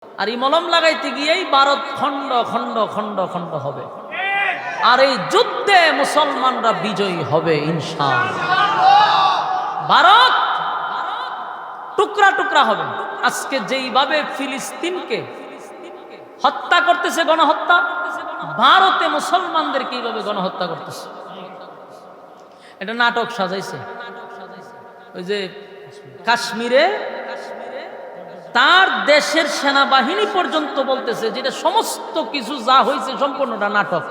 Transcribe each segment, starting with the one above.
আর এই মলম লাগাইতে গিয়েই ভারত খণ্ড খণ্ড খণ্ড খণ্ড হবে। আর এই যুদ্ধে মুসলমানরা বিজয়ী হবে ইনশাআল্লাহ। ভারত টুকরা টুকরা হবে। আজকে যেইভাবে ফিলিস্তিনকে হত্যা করতেছে, গণহত্যা, ভারতে মুসলমানদেরকে এইভাবে গণহত্যা করতেছে। এটা নাটক সাজাইছে। ওই যে কাশ্মীরে তার দেশের সেনাবাহিনী পর্যন্ত বলতেছে যেটা সমস্ত কিছু যা হয়েছে সম্পূর্ণটা নাটক।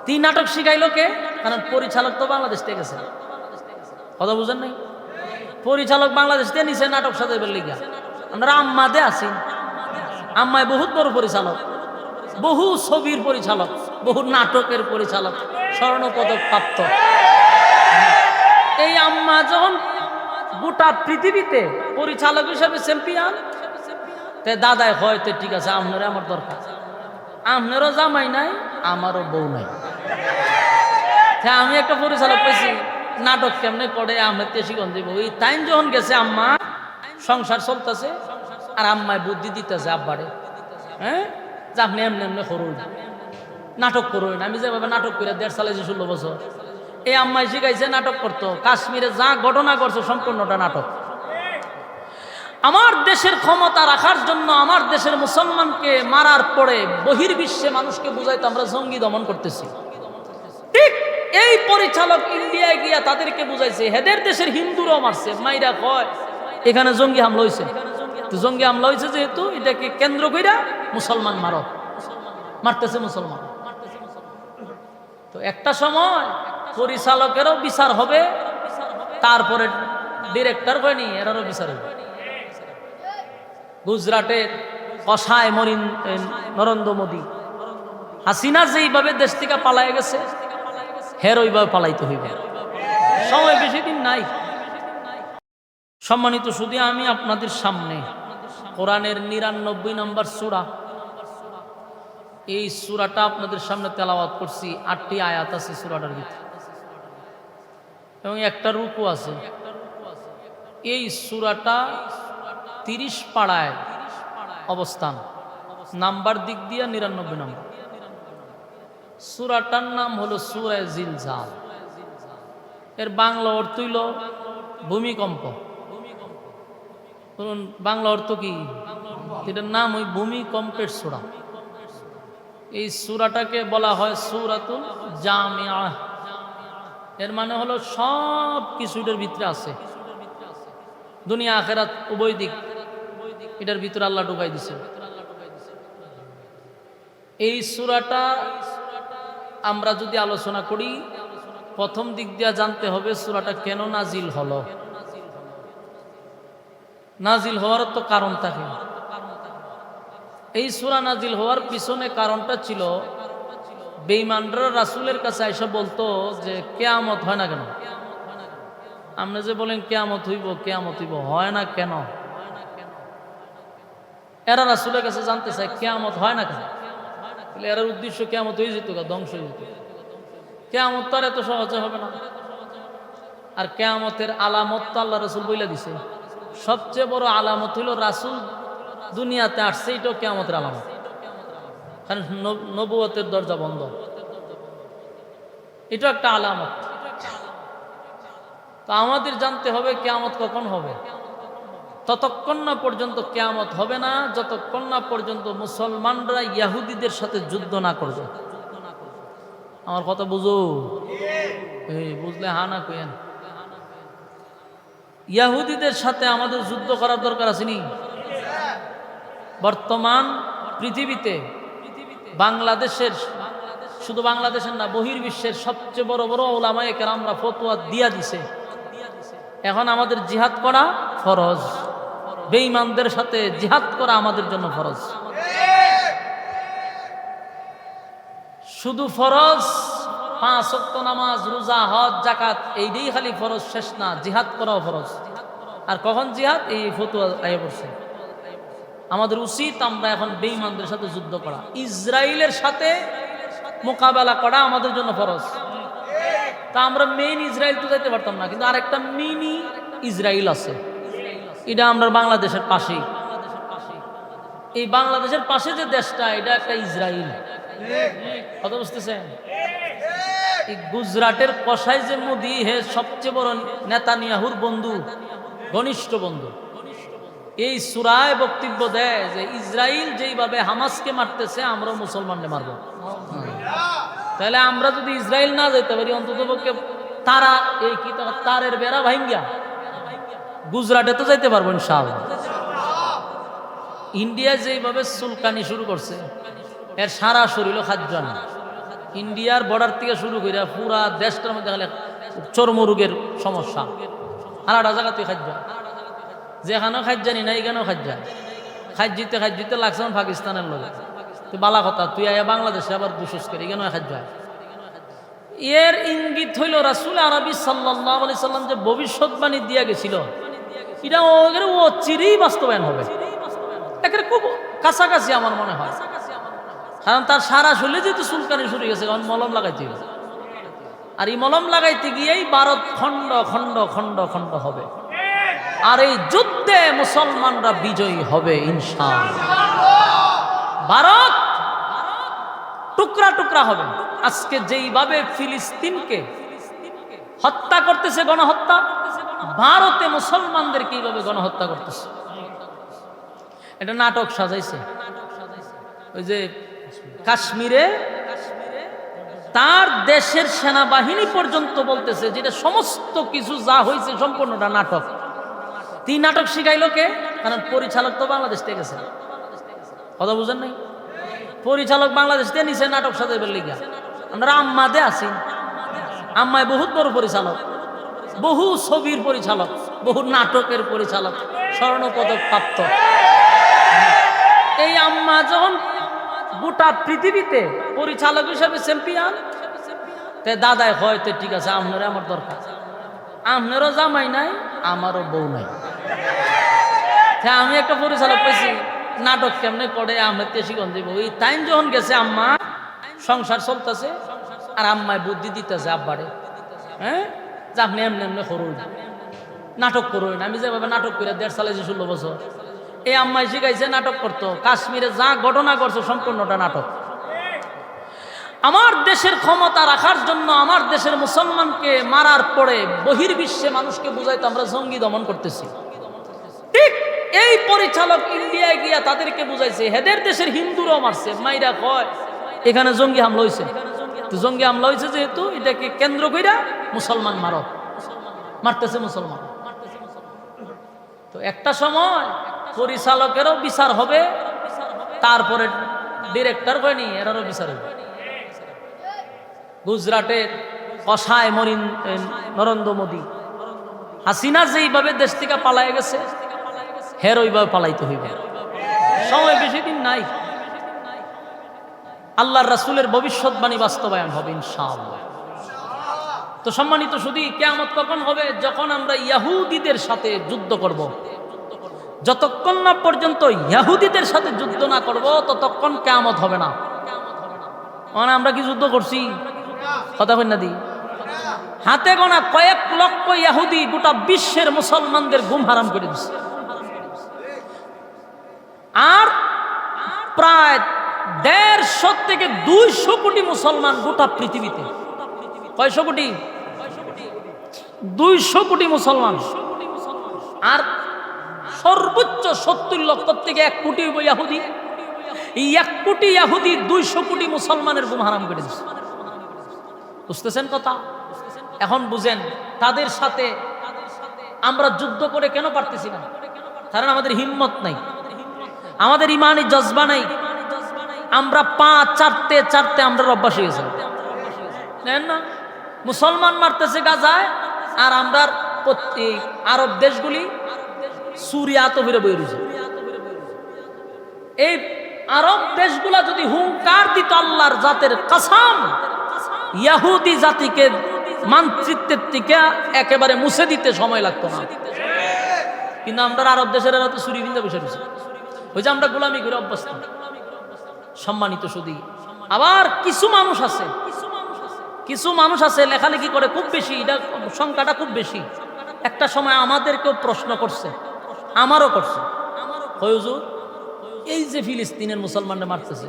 তিন নাটক শিখাইলো কে? কারণ পরিচালক তো বাংলাদেশ থেকে গেছে। কথা বুঝেন নাই? পরিচালক বাংলাদেশ থেকে নিচে নাটক সাজাইবার লিগা। আমরা আম্মাদে আছি। আম্মায় বহুত বড় পরিচালক, বহু ছবির পরিচালক, বহু নাটকের পরিচালক, স্বর্ণপদক প্রাপ্ত। এই আম্মা যখন গোটা পৃথিবীতে পরিচালক হিসাবে চ্যাম্পিয়ন, তাই দাদায় হয়তো ঠিক আছে, আপনার আমার দরকার। আপনারও জামাই নাই, আমারও বউ নাই। আমি একটা পরিচালক পেয়েছি, নাটক কেমনে করে আহমেদ তেশিগঞ্জ দিব। ওই টাইম যখন গেছে, আম্মা সংসার চলতেছে আর আম্মায় বুদ্ধি দিতেছে আব্বারে, হ্যাঁ, যে আপনি এমনি এমনি করুন, নাটক করুন। আমি যেভাবে নাটক করে 1.5 সালে 16 বছর, এই আম্মাই শিখাইছে নাটক করতো। কাশ্মীরে যা ঘটনা করছে সম্পূর্ণটা নাটক। আমার দেশের ক্ষমতা রাখার জন্য আমার দেশের মুসলমানকে মারার পরে বহির্বিশ্বে মানুষকে বুঝাইতো আমরা জঙ্গি দমন করতেছি। ঠিক এই পরিচালক ইন্ডিয়ায় গিয়া তাদেরকে বুঝাইছে হেদের দেশের হিন্দুরাও মারছে, মাইরা কয় এখানে জঙ্গি হামলা হয়েছে। তো জঙ্গি হামলা হয়েছে যেহেতু এটাকে কেন্দ্র কইরা মুসলমান মারো, মারতেছে মুসলমান। তো একটা সময় পরিচালকেরও বিচার হবে, তারপরে ডিরেক্টর হয়নি এরারও বিচার হবে। গুজরাটের কসায় নরেন্দ্র মোদী, হাসিনা যেইভাবে দেশ থেকে পালায় গেছে, হের ওইভাবে পালাইতে হইবে। সময় বেশি দিন নাই। সম্মানিত শুধু আমি আপনাদের সামনে কোরআনের 99 নম্বর সূরা, এই সূরাটা আপনাদের সামনে তেলাওয়াত করছি। 8টি আয়াত আছে সূরাটার ভিতরে এবং একটা রুকু আছে। এই সূরাটা 30 পাড়ায় অবস্থান, নাম্বার দিক দিয়ে 99 নম্বর। সূরাটার নাম হলো সূরা জিলজাল। এর বাংলা অর্থ হইল ভূমিকম্প। বাংলা অর্থ কি? এটার নাম ওই ভূমিকম্পের সূরা। এই সূরাটাকে বলা হয় সূরাতুল জামিআহ। এর মানে হলো সব কিছুটার ভিতরে আছে, দুনিয়া আখিরাত উভয় দিক এটার ভিতরে আল্লাহ ঢুকাই দিছে। এই সূরাটা আমরা যদি আলোচনা করি, প্রথম দিক দিয়ে জানতে হবে সূরাটা কেন নাজিল হলো। নাজিল হওয়ার তো কারণ থাকে। এই সূরা নাজিল হওয়ার পিছনে কারণটা ছিল, বেঈমানরা রাসূলের কাছে এসে বলতো যে কিয়ামত হয় না কেন? আপনি যে বলেন কিয়ামত হইব কিয়ামত হইব, হয় না কেন? এরা রাসূলের কাছে জানতে চায় কিয়ামত হয় না কেন? এর উদ্দেশ্য কিয়ামত হয়ে যেত, ধ্বংস হয়ে যেত। কিয়ামত তো আর এত সহজে হবে না। আর কিয়ামতের আলামত তো আল্লাহ রাসূল বইলা দিছে। সবচেয়ে বড় আলামত হইল রাসূল দুনিয়াতে আসছে, এটাও কিয়ামতের আলামত। কারণ নবুয়তের দরজা বন্ধ, এটা একটা আলামত। তো আমাদের জানতে হবে কিয়ামত কখন হবে। ততক্ষণ না পর্যন্ত কিয়ামত হবে না যতক্ষণ না পর্যন্ত মুসলমানরা ইহুদিদের সাথে যুদ্ধ না করবে। আমার কথা বুঝো, বুঝলে হা না কইেন। ইহুদিদের সাথে আমাদের যুদ্ধ করার দরকার আছে নি? বর্তমান পৃথিবীতে বাংলাদেশের, শুধু বাংলাদেশের না, বহির্বিশ্বের সবচেয়ে বড় বড় উলামায়ে কেরামরা ফতোয়া দিয়া দিছে এখন আমাদের জিহাদ করা ফরজ। বেঈমানদের সাথে জিহাদ করা আমাদের জন্য ফরজ। শুধু ফরজ 5 ওয়াক্ত নামাজ, রোজা, হজ, যাকাত এইটাই খালি ফরজ, শেষ না, জিহাদ করাও ফরজ। আর কখন জিহাদ? এই ফতোয়া আইয়া পড়ছে। আমাদের উচিত আমরা এখন বেঈমানদের সাথে যুদ্ধ করা, ইসরায়েলের সাথে মোকাবেলা করা আমাদের জন্য ফরজ। তা আমরা মেইন ইসরায়েল তো যাইতে পারতাম না, কিন্তু আরেকটা মিনি ইসরায়েল আছে, এটা আমরা বাংলাদেশের পাশেই। এই বাংলাদেশের পাশে যে দেশটা, এটা একটা ইসরায়েল। কথা বুঝতেছেন? এই গুজরাটের কসাই যে মোদি, হে সবচেয়ে বড় নেতানিয়াহুর বন্ধু, ঘনিষ্ঠ বন্ধু। এই সূরায় বক্তব্য দেয় যে ইসরায়েল যেইভাবে হামাসকে মারতেছে, আমরাও মুসলমানকে মারবো। তাহলে আমরা যদি ইসরায়েল না যেতে পারি, অন্তত পক্ষে তারা এই কি তারের বেড়া ভাঙ্গিয়া গুজরাটে তো যাইতে পারবো ইনশাআল্লাহ। ইন্ডিয়া যেইভাবে চুলকানি শুরু করছে, এর সারা শরীর খাদ্য না। ইন্ডিয়ার বর্ডার থেকে শুরু করে পুরা দেশটার মধ্যে খালি চর্মরোগের সমস্যা। আলাদা জায়গাতে খাদ্য, যেখানেও খাদ্যানি না, এখানেও খাদ্যিতে খাদ্যিতে লাগছে পাকিস্তানের লোক। তুই বালা কথা, তুই আয়া বাংলাদেশে আবার দুশোস করে এখানেও খাদ্য। এর ইঙ্গিত হইল রাসূল আরবি সাল্লাল্লাহু আলাইহি সাল্লাম যে ভবিষ্যৎবাণী দিয়া গেছিল, এটা ও চিরেই বাস্তবায়ন হবে। একেবারে খুব কাছাকাছি আমার মনে হয়, কারণ তার সারা শরীরে যেহেতু চুলকানি শুরু গেছে, কারণ মলম লাগাইতে হবে। আর এই মলম লাগাইতে গিয়েই ভারত খণ্ড খণ্ড খণ্ড খণ্ড হবে। আর এই যুদ্ধে মুসলমানরা বিজয়ী হবে ইনশাআল্লাহ। ভারত টুকরা টুকরা হবে। আজকে যেইভাবে ফিলিস্তিনকে হত্যা করতেছে, গণহত্যা, ভারতে মুসলমানদেরকে এইভাবে গণহত্যা করতেছে। এটা নাটক সাজাইছে। ওই যে কাশ্মীরে তার দেশের সেনাবাহিনী পর্যন্ত বলতেছে যেটা সমস্ত কিছু যা হয়েছে সম্পূর্ণটা নাটক। তিন নাটক শিখাইল কে? কারণ পরিচালক তো বাংলাদেশ থেকে গেছে। কথা বুঝেন নাই? পরিচালক বাংলাদেশ থেকে নিচে নাটক সাজাইবার লিগা। আমরা আম্মাদে আছি, আম্মায় বহুত বড় পরিচালক, বহু ছবির পরিচালক, বহু নাটকের পরিচালক, স্বর্ণপদক প্রাপ্ত। এই আম্মা যখন গোটা পৃথিবীতে পরিচালক হিসাবে চ্যাম্পিয়ন, তে দাদায় হয়তো ঠিক আছে, আপনার আমার দরকার, আপনারও জামাই নাই, আমারও বউ নাই। আমি একটা পরিচালক পেয়েছি, নাটক কেমনে করে আমরা তেশিগঞ্জ দিব। এই টাইম যখন গেছে, আম্মা সংসার চলতেছে আর আম্মায় বুদ্ধি দিতেছে আব্বারে, হ্যাঁ যে আপনি এমনি এমনি করুন, নাটক করুন। আমি যেভাবে নাটক করে 1.5 সালে 16 বছর, এই আম্মাই শিখাইছে নাটক করতো। কাশ্মীরে যা ঘটনা করছে সম্পূর্ণটা নাটক। আমার দেশের ক্ষমতা রাখার জন্য আমার দেশের মুসলমানকে মারার পরে বহির্বিশ্বে মানুষকে বুঝাইতো আমরা জঙ্গি দমন করতেছি। ঠিক এই পরিচালক ইন্ডিয়ায় গিয়া তাদেরকে বুঝাইছে হেদের দেশের হিন্দুরাও মারছে, মাইরা কয় এখানে জঙ্গি হামলা হয়েছে। তো জঙ্গি হামলা হয়েছে যেহেতু, এটাকে কেন্দ্র কইরা মুসলমান মারো, মারতেছে মুসলমান। তো একটা সময় পরিচালকেরও বিচার হবে, তারপরে ডিরেক্টর হয়নি, এরারও বিচার হবে। গুজরাটের কসায় নরেন্দ্র মোদী, হাসিনা যেইভাবে দেশ থেকে পালাই গেছে, হের ওইভাবে পালাইতে হইবে। সময় বেশি দিন নাই, আল্লাহর রাসূলের ভবিষ্যৎবাণী বাস্তবায়ন হবে ইনশাআল্লাহ। তো সম্মানিত শুধু কিয়ামত কখন হবে? যখন আমরা ইহুদিদের সাথে যুদ্ধ করব। যতক্ষণ না পর্যন্ত ইহুদিদের সাথে যুদ্ধ না করব, ততক্ষণ কিয়ামত হবে না। মানে আমরা কি যুদ্ধ করছি? কথা কই না দি? হাতে গোনা কয়েক লক্ষ ইহুদি গোটা বিশ্বের মুসলমানদের ঘুম হারাম করে দিচ্ছে। আর প্রায় 150 থেকে 200 কোটি মুসলমান গোটা পৃথিবীতে। কয়শো কোটি? 200 কোটি মুসলমান। আর সর্বোচ্চ 70 লক্ষ থেকে 1 কোটি ইহুদি। এই 1 কোটি ইহুদি 200 কোটি মুসলমানের ঘুম হারাম করে দিচ্ছে। বুঝতেছেন কথা? এখন বুঝেন তাদের সাথে আমরা যুদ্ধ করে কেন পারতেছি না? কারণ আমাদের হিম্মত নাই, আমাদের ইমানি জজবা নাই। আমরা পা চারতে চারতে আমরা অভ্যাস হয়ে গেছি না। মুসলমান মারতেছে গাজায়, আর আমরা আরব দেশগুলি সুরিয়া তো ফিরে বই রয়েছে। এই আরব দেশগুলা যদি হুঙ্কার দিত আল্লাহর জাতের কসম, ইহুদি জাতিকে মানচিত্রের থেকে একেবারে মুছে দিতে সময় লাগতো না। কিন্তু আমরা আরব দেশের তো সুরি বিন্দা বসে রয়েছে, ওই যে আমরা গোলামি করে অভ্যস্ত। সম্মানিত শুধু আবার কিছু মানুষ আছে লেখালেখি করে খুব বেশি, এটা সংখ্যাটা খুব বেশি। একটা সময় আমাদেরকেও প্রশ্ন করছে, আমারও করছে, হুজুর এই যে ফিলিস্তিনের মুসলমানরা মারতেছে,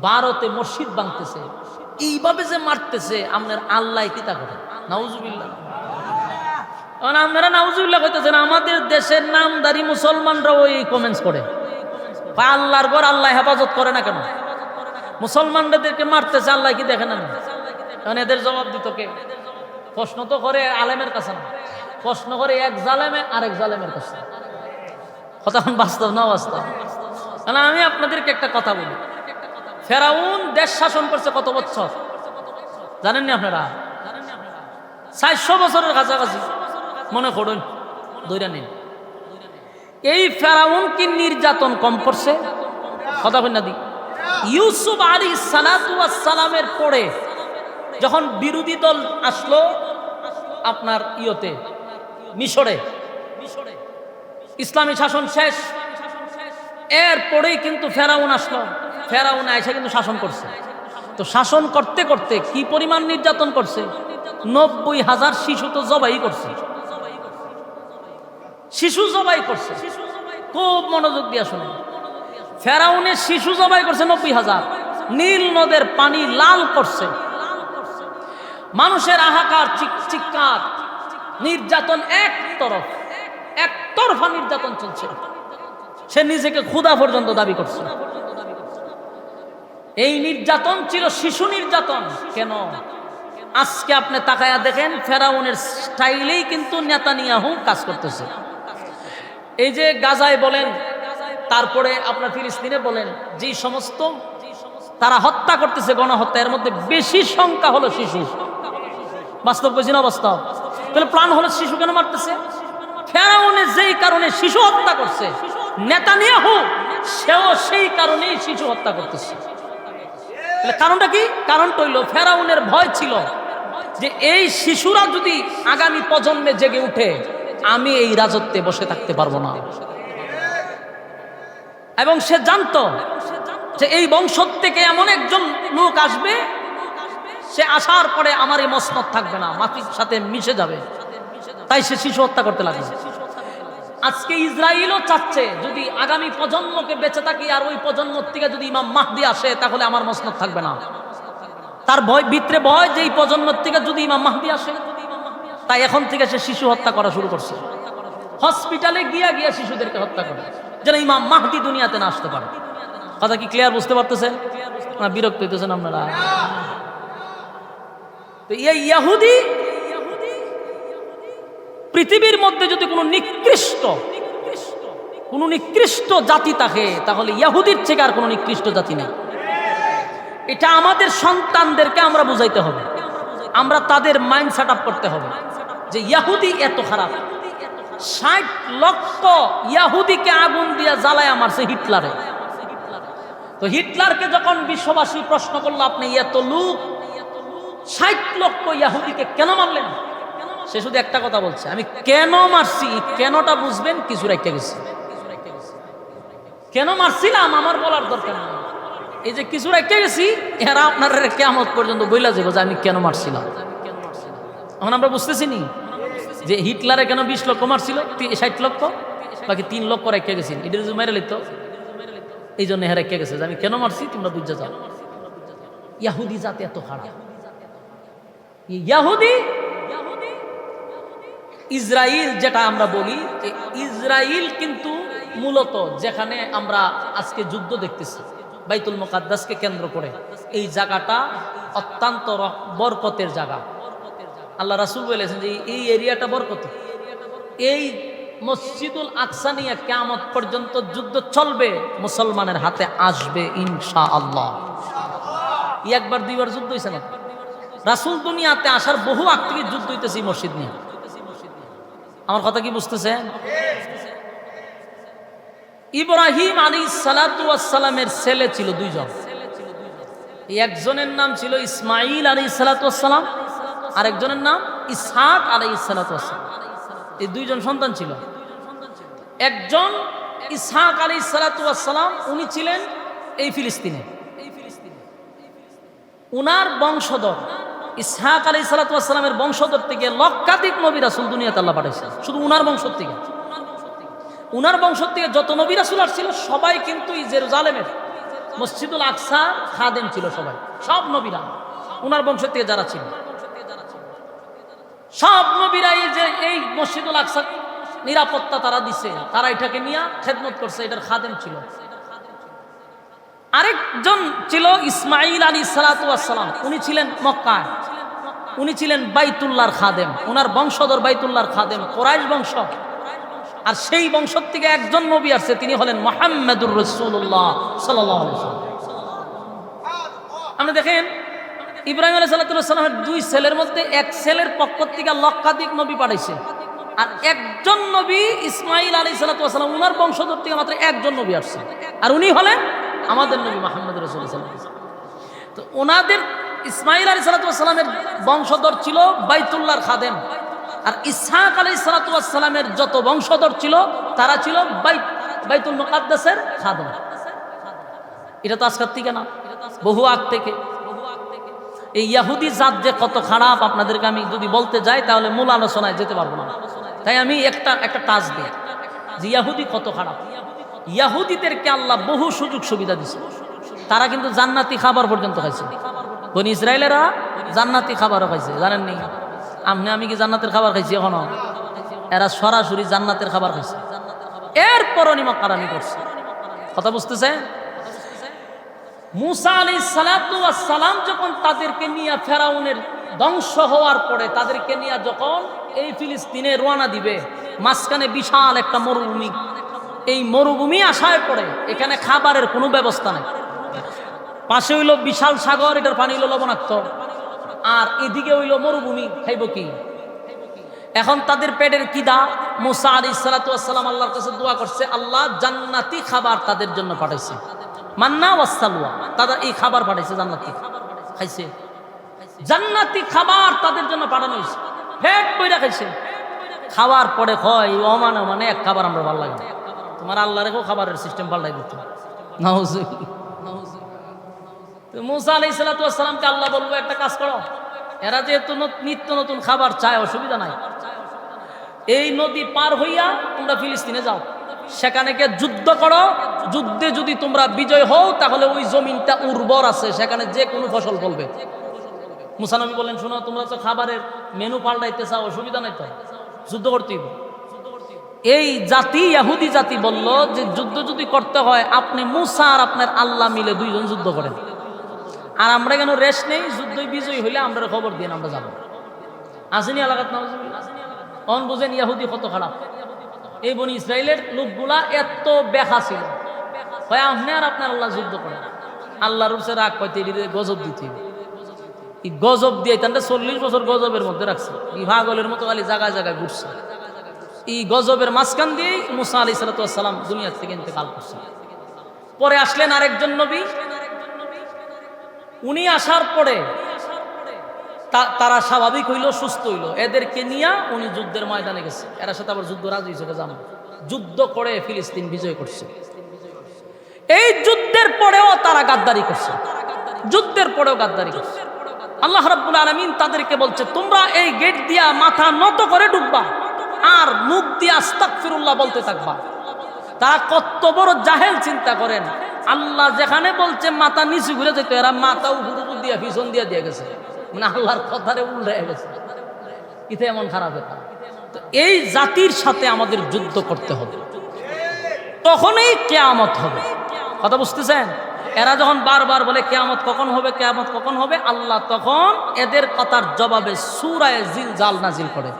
ভারতে মসজিদ ভাঙতেছে, এইভাবে যে মারতেছে, আপনার আল্লাহ কি তা করে? নাউজুবিল্লাহ। আপনারা নাউজুবিল্লাহ কইতেছেন, আমাদের দেশের নামদারি মুসলমানরা ওই কমেন্টস করে, আল্লাহর ঘর আল্লাহ হেফাজত করে না কেন? মুসলমানদেরকে মারতেছে, আল্লাহ কি দেখে না? কারণ এদের জবাব দিত কে? প্রশ্ন তো করে আলেমের কাছে না, প্রশ্ন করে এক জালেমে আরেক জালেমের কাছে। কথা বাস্তব না বাস্তব? আমি আপনাদেরকে একটা কথা বলি, ফেরাউন দেশ শাসন করছে কত বছর জানেন না আপনারা? 400 বছরের কাছাকাছি মনে করুন, ধরে নিন। এই ফেরাউন কি নির্যাতন কম করছে? কথা বল না দি। ইউসুফ আলাইহিস সালাতু ওয়াস সালামের পরে যখন বিরোধী দল আসলো আপনার মিশরে, ইসলামী শাসন শেষ, এরপরেই কিন্তু ফেরাউন আসলো। ফেরাউন এসে কিন্তু শাসন করছে। তো শাসন করতে করতে কি পরিমাণ নির্যাতন করছে? 90,000 শিশু তো জবাই করছে, শিশু জবাই করছে। খুব মনোযোগ দিয়ে শুনে, ফেরাউনের শিশু জবাই করছে 90,000। নীল নদের পানি লাল করছে, মানুষের হাহাকার, চিৎকার, নির্যাতন একতরফা নির্যাতন চলছে। সে নিজেকে খোদা পর্যন্ত দাবি করছে। এই নির্যাতন ছিল শিশু নির্যাতন। কেন? আজকে আপনি তাকায়া দেখেন, ফেরাউনের স্টাইলেই কিন্তু নেতানিয়াহু কাজ করতেছে। এই যে গাজায় বলেন, তারপরে আপনার ফিলিস্তিনে বলেন, যে সমস্ত তারা হত্যা করতেছে, গণহত্যা, এর মধ্যে বেশি সংখ্যা হলো শিশু। বাস্তব বুঝি না বাস্তব? তাহলে প্রাণ হলো শিশু কেন মারতেছে? ফেরাউনে যেই কারণে শিশু হত্যা করছে, নেতানিয়াহু সেও সেই কারণেই শিশু হত্যা করতেছে। কারণটা কি? কারণটা হইল ফেরাউনের ভয় ছিল যে এই শিশুরা যদি আগামী প্রজন্মে জেগে উঠে, আমি এই রাজত্বে বসে থাকতে পারবো না। এবং সে জানতো যে এই বংশ থেকে এমন একজন লোক আসবে, সে আসার পরে আমার এই মসনদ থাকবে না, মাটির সাথে মিশে যাবে। তাই সে শিশু হত্যা করতে লাগলো। আজকে ইসরায়েলও চাচ্ছে যদি আগামী প্রজন্মকে বেঁচে থাকি, আর ওই প্রজন্ম থেকে যদি ইমাম মাহদি আসে, তাহলে আমার মসনদ থাকবে না। তার ভয়, ভিতরে ভয় যে এই প্রজন্ম থেকে যদি ইমাম মাহদি আসে, তাই এখন থেকে সে শিশু হত্যা করা শুরু করছে। হসপিটালে গিয়া শিশুদেরকে হত্যা করে, যেন ইমাম মাহদি দুনিয়াতে না আসতে পারে। কথা কি ক্লিয়ার? বুঝতে পারতেছেন না? বিরক্ত হইতেছেন আপনারা? তো এই ইহুদি, পৃথিবীর মধ্যে যদি কোনো নিকৃষ্ট জাতি থাকে, তাহলে ইহুদির থেকে আর কোনো নিকৃষ্ট জাতি নেই। এটা আমাদের সন্তানদেরকে আমরা বুঝাইতে হবে, আমরা তাদের মাইন্ড সেট আপ করতে হবে যে ইহুদি এত খারাপ। 60 লক্ষ ইহুদিকে আগুন দিয়ে জ্বালায় মারছে হিটলারে। তো হিটলারকে যখন বিশ্ববাসী প্রশ্ন করলো, আপনি এত লোক 60 লক্ষ ইহুদিকে কেন মারলেন? সে শুধু একটা কথা বলছে, আমি কেন মারছি, কেনটা বুঝবেন, কিছু রেখে গেছি। কেন মারছিলাম আমার বলার দরকার নেই, এই যে কিছু রেখে গেছি, এরা আপনার কিয়ামত পর্যন্ত বইলা যাবো যে আমি কেন মারছিলাম। এখন আমরা বুঝতেছি নি যে হিটলারে কেন 20 লক্ষ মারছিল, 60 লক্ষ, বাকি 3 লক্ষ রেখে গেছিল। এটা যদি মেরে লিত, এই জন্য হ্যাঁ রেখে গেছে যে আমি কেন মারছি, তোমরা বুঝে যাও। ইহুদি জাতি এত খারাপ। ইহুদি, ইসরায়েল যেটা আমরা বলি, ইসরায়েল কিন্তু মূলত যেখানে আমরা আজকে যুদ্ধ দেখতেছি, বাইতুল মুকাদ্দাসকে কেন্দ্র করে, এই জায়গাটা অত্যন্ত বরকতের জায়গা। আল্লাহ রাসূল বলেছেন যে এই এরিয়াটা বরকত। এই মসজিদুল আকসা নিয়ে কিয়ামত পর্যন্ত যুদ্ধ চলবে, মুসলমানের হাতে আসবে ইনশাআল্লাহ। একবার দুইবার যুদ্ধ হয়েছে না? রাসূল দুনিয়াতে আসার বহু আগ থেকে যুদ্ধ হইতেছে মসজিদ নিয়ে। আমার কথা কি বুঝতেছেন? ইব্রাহিম আলাইহিস সালাতু ওয়াস সালামের ছেলে ছিল 2 জন। একজনের নাম ছিল ইসমাঈল আলাইহিস সালাতু ওয়াস সালাম, আর একজনের নাম ইসহাক আলাইহিস সালাতু ওয়াস সালাম। এই 2 জন সন্তান ছিল। একজন ইসহাক আলাইহিস সালাতু ওয়াস সালাম, উনি ছিলেন এই ফিলিস্তিনে। উনার বংশধর ইসহাক আলাইহিস সালাতু ওয়াস সালামের বংশধর থেকে লক্ষাধিক নবী রাসূল দুনিয়াতে আল্লাহ পাঠাইছেন, শুধু উনার বংশ থেকে। উনার বংশ থেকে যত নবী রাসূল আসছিল সবাই কিন্তু এই জেরুজালেমের মসজিদুল আকসা খাদেম ছিল, সবাই, সব নবীরা উনার বংশ থেকে যারা ছিল সব নবীরা এই মসজিদুল আকসা নিরাপত্তা তারা দিছে, তারা এটাকে নিয়ে খেদমত করছে, এটার খাদেম ছিল। আরেকজন ছিল ইসমাঈল আলাইহিস সালাতু ওয়াস সালাম, উনি ছিলেন মক্কায়, উনি ছিলেন বাইতুল্লাহর খাদেম, উনার বংশধর বাইতুল্লাহর খাদেম, কুরাইশ বংশ। আর সেই বংশ থেকে একজন নবী আসছে, তিনি হলেন মুহাম্মদুর রাসূলুল্লাহ সাল্লাল্লাহু আলাইহি ওয়াসাল্লাম। আপনি দেখেন ইব্রাহিম আলাইহিস সালামের দুই ছেলের মধ্যে এক ছেলের পক্ষ থেকে লক্ষাধিক নবী পাঠাইছে, আর একজন নবী ইসমাঈল আলাইহিস সালাম, উনার বংশধর থেকে মাত্র একজন নবী আসছে, আর উনি হলেন আমাদের নবী মুহাম্মদ রাসূলুল্লাহ সাল্লাল্লাহু আলাইহি ওয়াসাল্লাম। তো ওনাদের ইসমাঈল আলাইহিস সালামের বংশধর ছিল বাইতুল্লাহর খাদেম, আর ইসহাক আলাইহিস সালামের যত বংশধর ছিল তারা ছিল বাইতুল মুকাদ্দাসের খাদেম। এটা তো আজকের থেকে না, বহু আগ থেকে। এই ইহুদি জাত যে কত খারাপ আপনাদেরকে আমি যদি বলতে যাই তাহলে মূল আলোচনায় যেতে পারবো না, তাই আমি একটা টাচ দিই যে ইহুদি কত খারাপ। ইহুদিদেরকে আল্লাহ বহু সুযোগ সুবিধা দিছে, তারা কিন্তু জান্নাতি খাবার পর্যন্ত খাইছে। বনি ইসরায়েলেরা জান্নাতি খাবারও খাইছে, জানেননি? আমি কি জান্নাতের খাবার খাইছি এখনো? এরা সরাসরি জান্নাতের খাবার খাইছে, এরপরও নিমক কারানি করছে। কথা বুঝতেছে? মুসা আলাইহিস সালাম যখন তাদেরকে নিয়ে ফেরাউনের ধ্বংস হওয়ার পরে তাদেরকে নিয়ে যখন এই ফিলিস্তিনে রওনা দিবে, মাঝখানে বিশাল একটা মরুভূমি, এই মরুভূমি আসার পরে এখানে খাবারের কোনো ব্যবস্থা নেই। পাশে হইল বিশাল সাগর, এটার পানি হইল লবণাক্ত, আর এদিকে হইল মরুভূমি, খাইব কি? এখন তাদের পেটের কিদা। মুসা আলাইহিস সালাম আল্লাহর কাছে দোয়া করছে, আল্লাহ জান্নাতি খাবার তাদের জন্য পাঠাইছে, মান্না ওয়াস সালওয়া, তাদের এই খাবার পাঠাইছে, জান্নাতি খাইছে, জান্নাতি খাবার তাদের জন্য পাঠানো হয়েছে, পেট বইরা খাইছে। খাওয়ার পরে হয় মানে এক খাবার আমরা ভালো লাগে, তোমার আল্লাহ রেখেও খাবারের সিস্টেম পাল্টাই দিত। মুসা আলাইহিস সালামকে আল্লাহ বলবো একটা কাজ করো, এরা যেহেতু নিত্য নতুন খাবার চায়, অসুবিধা নাই, এই নদী পার হইয়া তোমরা ফিলিস্তিনে যাও, সেখানে গিয়ে যুদ্ধ করো, যুদ্ধে যদি তোমরা বিজয় হও তাহলে ওই জমিনটা উর্বর আছে, সেখানে যে কোনো ফসল ফলবে। মুসা নবী বলেন, শোনো, তোমরা তো খাবারের মেনু পাল্টাইতে চাও, অসুবিধা নাই, তো যুদ্ধ করতেই। এই জাতি, ইহুদি জাতি বলল যে যুদ্ধ যদি করতে হয় আপনি মুসা আর আপনার আল্লাহ মিলে দুইজন যুদ্ধ করেন, আর আমরা কেন রেস্ট নেই, যুদ্ধই বিজয়ী হইলে আমরা খবর দিন, আমরা যাবো। আসেনি এলাকাত না অন বুঝেন ইহুদি কত খারাপ। এই বনি ইসরায়েলের লোকগুলা এত বেখা ছিল, হয় আপনি আর আপনার আল্লাহ যুদ্ধ করেন, আল্লাহর উপরে রাগ পাইতে গজব দিতে, এই গজব দিয়ে তারা 40 বছর গজবের মধ্যে রাখছে, এই পাগলের মতো খালি জায়গায় জায়গায় ঘুরছে। এই গজবের মাঝখান দিয়েই মুসা আলাইহিস সালাম দুনিয়া থেকে ইন্তেকাল করছেন। পরে আসলেন আরেকজন নবী, উনি আসার পরে তারা স্বাভাবিক হইল, সুস্থ হইল, এদেরকে নিয়ে উনি যুদ্ধের ময়দানে গেছে, এর সাথে আবার যুদ্ধ রাজি হয়েছে, জানো, যুদ্ধ করে ফিলিস্তিন বিজয় করছে। এই যুদ্ধের পরেও তারা গাদ্দারি করছে, যুদ্ধের পরেও গাদ্দারি করছে। আল্লাহ রাব্বুল আলামিন তাদেরকে বলছে, তোমরা এই গেট দিয়া মাথা নত করে ঢুকবা আর মুখ দিয়ে আস্তাগফিরুল্লাহ বলতে থাকবা। তারা কত বড় জাহেল চিন্তা করেন, আল্লাহ যেখানে বলছে মাথা নিচু ঘুরে যেত, এরা মাথা উপর দিয়া পিছন দিয়ে দিয়ে গেছে, মানে আল্লাহর কথারে উল্টে গেছে। ইতে এমন খারাপ ব্যাপার। তো এই জাতির সাথে আমাদের যুদ্ধ করতে হবে, তখনই কিয়ামত হবে। কথা বুঝতেছেন? এরা যখন বারবার বলে কিয়ামত কখন হবে, কিয়ামত কখন হবে, আল্লাহ তখন এদের কথার জবাবে সূরা জিলজাল নাজিল করে।